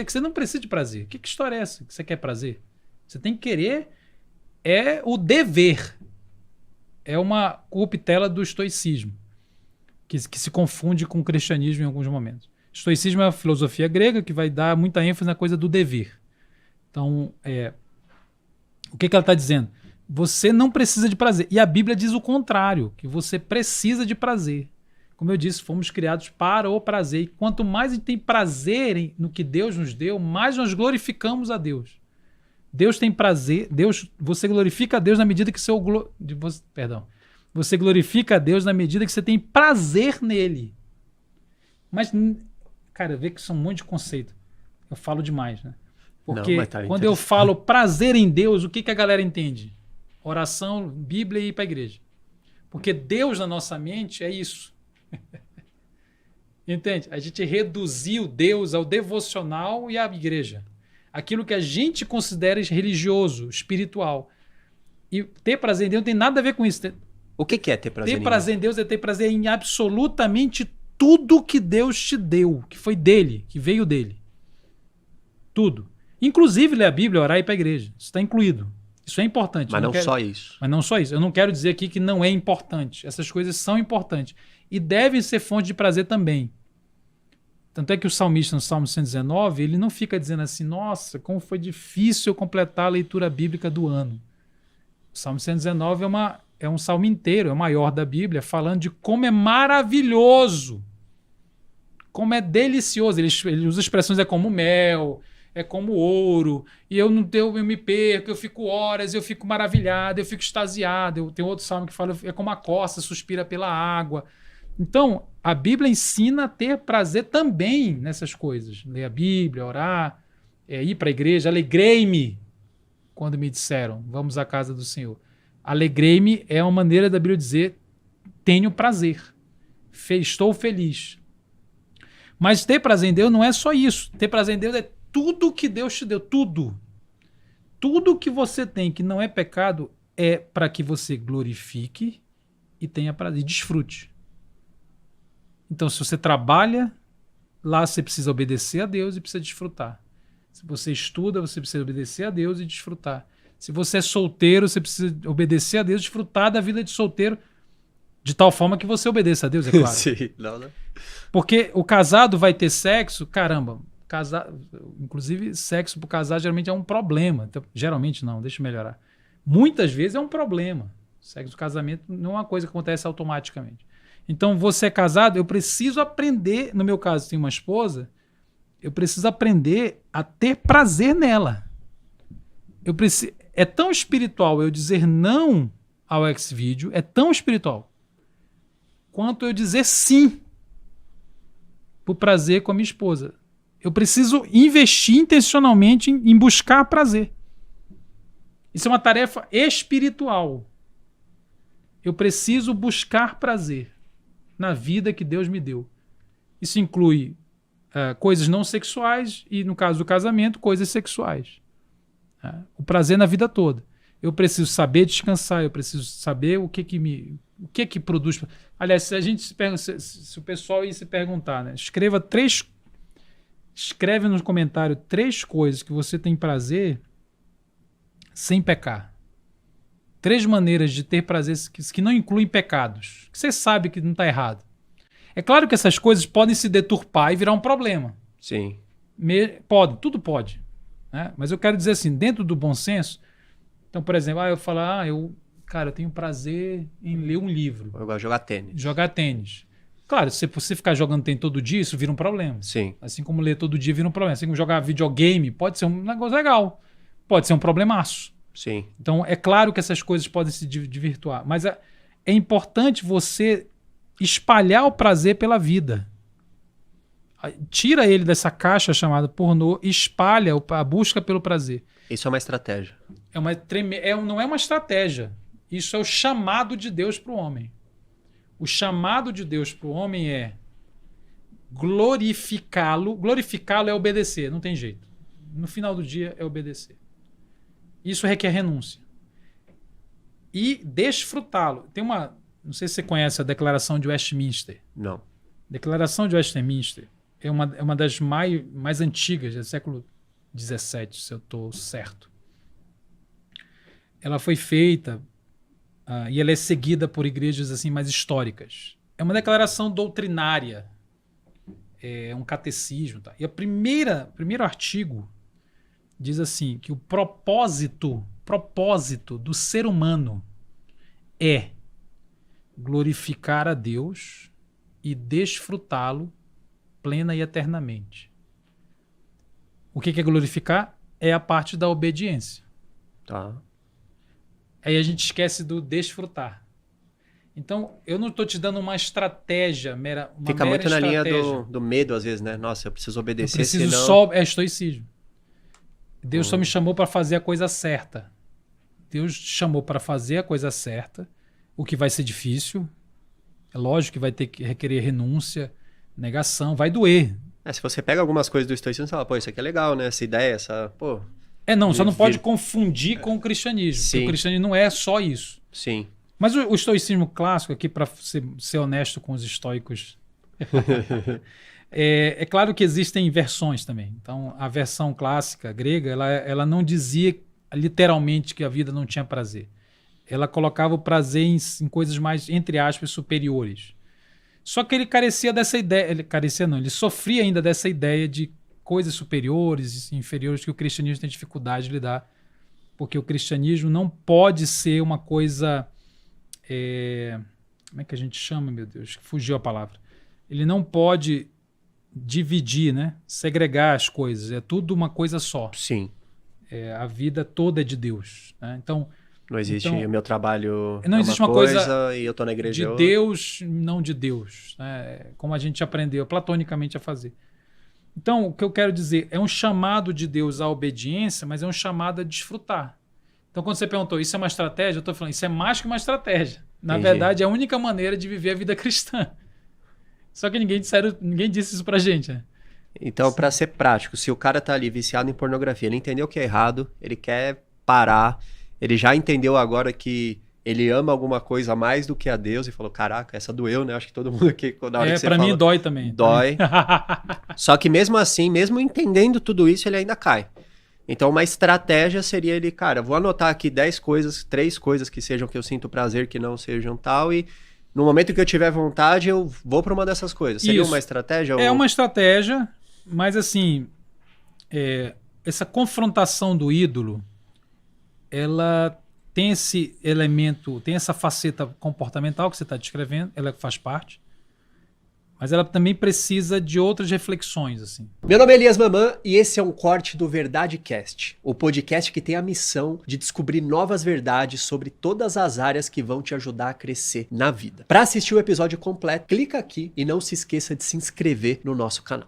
que você não precisa de prazer. Que história é essa que você quer prazer? Você tem que querer o dever. É uma corruptela do estoicismo, que se confunde com o cristianismo em alguns momentos. Estoicismo é uma filosofia grega que vai dar muita ênfase na coisa do dever. Então, o que ela está dizendo? Você não precisa de prazer. E a Bíblia diz o contrário, que você precisa de prazer. Como eu disse, fomos criados para o prazer. E quanto mais a gente tem prazer no que Deus nos deu, mais nós glorificamos a Deus. Deus tem prazer, você glorifica a Deus na medida que você glorifica a Deus na medida que você tem prazer nele. Mas, cara, vê que são um monte de conceito. Eu falo demais, né? Porque quando eu falo prazer em Deus, o que a galera entende? Oração, Bíblia e ir para a igreja. Porque Deus na nossa mente é isso. Entende? A gente reduziu Deus ao devocional e à igreja. Aquilo que a gente considera religioso, espiritual. E ter prazer em Deus não tem nada a ver com isso. O que é ter prazer em Deus? Ter prazer em Deus é ter prazer em absolutamente tudo que Deus te deu, que foi dele, que veio dele. Tudo. Inclusive ler a Bíblia, orar e ir para a igreja. Isso está incluído. Isso é importante. Mas não só isso. Mas não só isso. Eu não quero dizer aqui que não é importante. Essas coisas são importantes. E devem ser fonte de prazer também. Tanto é que o salmista, no Salmo 119, ele não fica dizendo assim, nossa, como foi difícil eu completar a leitura bíblica do ano. O Salmo 119 é um salmo inteiro, é o maior da Bíblia, falando de como é maravilhoso, como é delicioso. Ele usa expressões, é como mel, é como ouro, e eu me perco, eu fico horas, eu fico maravilhado, eu fico extasiado. Tem outro salmo que fala, é como a costa suspira pela água. Então, a Bíblia ensina a ter prazer também nessas coisas. Ler a Bíblia, orar, ir para a igreja. Alegrei-me quando me disseram, vamos à casa do Senhor. Alegrei-me é uma maneira da Bíblia dizer, tenho prazer, estou feliz. Mas ter prazer em Deus não é só isso. Ter prazer em Deus é tudo que Deus te deu, tudo. Tudo que você tem que não é pecado é para que você glorifique e tenha prazer, e desfrute. Então, se você trabalha, lá você precisa obedecer a Deus e precisa desfrutar. Se você estuda, você precisa obedecer a Deus e desfrutar. Se você é solteiro, você precisa obedecer a Deus e desfrutar da vida de solteiro de tal forma que você obedeça a Deus, é claro. Sim, não. Porque o casado vai ter sexo, caramba, inclusive sexo para o casado geralmente é um problema. Então, geralmente não, deixa eu melhorar. Muitas vezes é um problema. Sexo do casamento não é uma coisa que acontece automaticamente. Então, você é casado, eu preciso aprender, no meu caso, tenho uma esposa, eu preciso aprender a ter prazer nela. É tão espiritual eu dizer não ao Xvideo, é tão espiritual, quanto eu dizer sim por prazer com a minha esposa. Eu preciso investir intencionalmente em buscar prazer. Isso é uma tarefa espiritual. Eu preciso buscar prazer na vida que Deus me deu. Isso inclui coisas não sexuais e, no caso do casamento, coisas sexuais. O prazer na vida toda. Eu preciso saber descansar, eu preciso saber o que produz. Aliás, se o pessoal ir se perguntar, né? Escreve no comentário 3 coisas que você tem prazer sem pecar. 3 maneiras de ter prazer que não incluem pecados, que você sabe que não está errado. É claro que essas coisas podem se deturpar e virar um problema. Sim. Tudo pode. Né? Mas eu quero dizer assim, dentro do bom senso, então, por exemplo, eu falo, eu tenho prazer em ler um livro. Eu gosto de jogar tênis. Jogar tênis. Claro, se você ficar jogando tênis todo dia, isso vira um problema. Sim. Assim como ler todo dia vira um problema. Assim como jogar videogame, pode ser um negócio legal. Pode ser um problemaço. Sim. Então, é claro que essas coisas podem se desvirtuar, mas é importante você espalhar o prazer pela vida. Tira ele dessa caixa chamada pornô e espalha a busca pelo prazer. Isso é uma estratégia. Não é uma estratégia. Isso é o chamado de Deus para o homem. O chamado de Deus para o homem é glorificá-lo. Glorificá-lo é obedecer, não tem jeito. No final do dia é obedecer. Isso requer renúncia. E desfrutá-lo. Não sei se você conhece a Declaração de Westminster. Não. Declaração de Westminster é uma das mais antigas, é do século XVII, se eu estou certo. Ela foi feita e ela é seguida por igrejas assim mais históricas. É uma declaração doutrinária, é um catecismo. Tá? E o primeiro artigo diz assim, que o propósito do ser humano é glorificar a Deus e desfrutá-lo plena e eternamente. O que é glorificar? É a parte da obediência. Tá. Aí a gente esquece do desfrutar. Então, eu não estou te dando uma estratégia, Fica muito na linha do medo, às vezes, né? Nossa, eu preciso obedecer, senão... É estoicismo. Deus só me chamou para fazer a coisa certa. Deus te chamou para fazer a coisa certa, o que vai ser difícil. É lógico que vai ter que requerer renúncia, negação, vai doer. Se você pega algumas coisas do estoicismo, você fala, pô, isso aqui é legal, né? Essa ideia, pô... Só não pode confundir com o cristianismo. Porque o cristianismo não é só isso. Sim. Mas o estoicismo clássico, aqui para ser honesto com os estoicos, é claro que existem versões também. Então, a versão clássica grega, ela não dizia literalmente que a vida não tinha prazer. Ela colocava o prazer em coisas mais, entre aspas, superiores. Só que ele carecia dessa ideia, ele sofria ainda dessa ideia de coisas superiores e inferiores que o cristianismo tem dificuldade de lidar. Porque o cristianismo não pode ser uma coisa... como é que a gente chama, meu Deus? Fugiu a palavra. Ele não pode dividir, né? Segregar as coisas. É tudo uma coisa só. Sim. A vida toda é de Deus. Né? Então, não existe o meu trabalho não existe uma coisa e eu tô na igreja de Deus, não de Deus. Né? Como a gente aprendeu platonicamente a fazer. Então, o que eu quero dizer é um chamado de Deus à obediência, mas é um chamado a desfrutar. Então, quando você perguntou, isso é uma estratégia? Eu estou falando, isso é mais que uma estratégia. Na verdade, é a única maneira de viver a vida cristã. Só que ninguém disse isso pra gente. Né? Então, para ser prático, se o cara tá ali viciado em pornografia, ele entendeu que é errado, ele quer parar, ele já entendeu agora que ele ama alguma coisa mais do que a Deus e falou, caraca, essa doeu, né? Acho que todo mundo aqui, na hora que você pra mim dói também. Dói. Só que mesmo assim, mesmo entendendo tudo isso, ele ainda cai. Então, uma estratégia seria ele, cara, vou anotar aqui 10 coisas, 3 coisas que sejam que eu sinto prazer, que não sejam tal, e no momento que eu tiver vontade, eu vou para uma dessas coisas. Seria uma estratégia? É uma estratégia, mas assim, essa confrontação do ídolo, ela tem esse elemento, tem essa faceta comportamental que você está descrevendo, ela faz parte, mas ela também precisa de outras reflexões. Assim. Meu nome é Elias Mamã e esse é um corte do Verdade Cast, o podcast que tem a missão de descobrir novas verdades sobre todas as áreas que vão te ajudar a crescer na vida. Para assistir o episódio completo, clica aqui e não se esqueça de se inscrever no nosso canal.